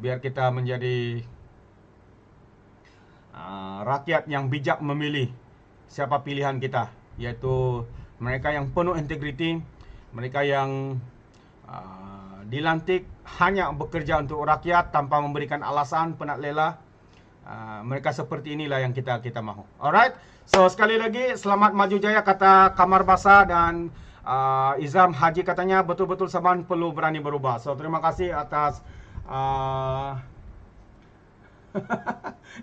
Biar kita menjadi rakyat yang bijak memilih siapa pilihan kita, yaitu mereka yang penuh integriti, mereka yang dilantik hanya bekerja untuk rakyat tanpa memberikan alasan penat lelah. Mereka seperti inilah yang kita mahu. Alright, so sekali lagi selamat maju jaya, kata Kamar Basa, dan Izam Haji katanya betul-betul Saban perlu berani berubah. So terima kasih atas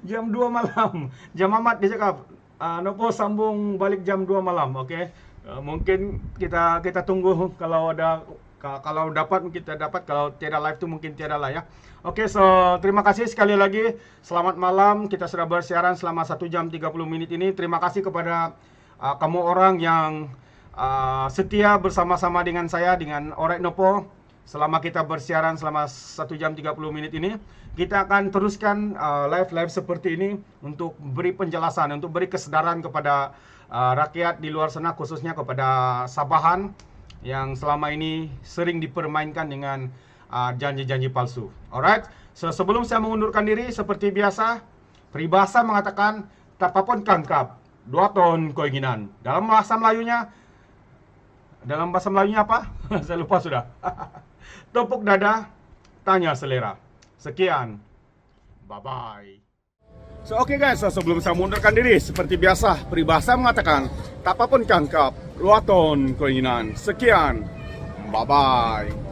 jam 2 malam. Jam Ahmad dia cakap Nopo sambung balik jam 2 malam. Okey. Mungkin kita tunggu, kalau dapat kita dapat, kalau tiada live tu mungkin tiada lah ya. Okey, so terima kasih sekali lagi. Selamat malam. Kita sudah bersiaran selama 1 jam 30 minit ini. Terima kasih kepada kamu orang yang setia bersama-sama dengan saya, dengan Alright Nopo. Selama kita bersiaran selama 1 jam 30 menit ini, kita akan teruskan live seperti ini untuk beri penjelasan, untuk beri kesedaran kepada rakyat di luar sana, khususnya kepada Sabahan yang selama ini sering dipermainkan dengan janji-janji palsu. Alright, so sebelum saya mengundurkan diri, seperti biasa, peribahasa mengatakan tapapun kangkap 2 ton keinginan. Dalam bahasa Melayunya apa? Saya lupa sudah. Tepuk dada, tanya selera. Sekian, bye-bye. So okay guys, so sebelum saya mengundurkan diri, seperti biasa, peribahasa mengatakan tapapun kangkap 2 ton keinginan. Sekian, bye-bye.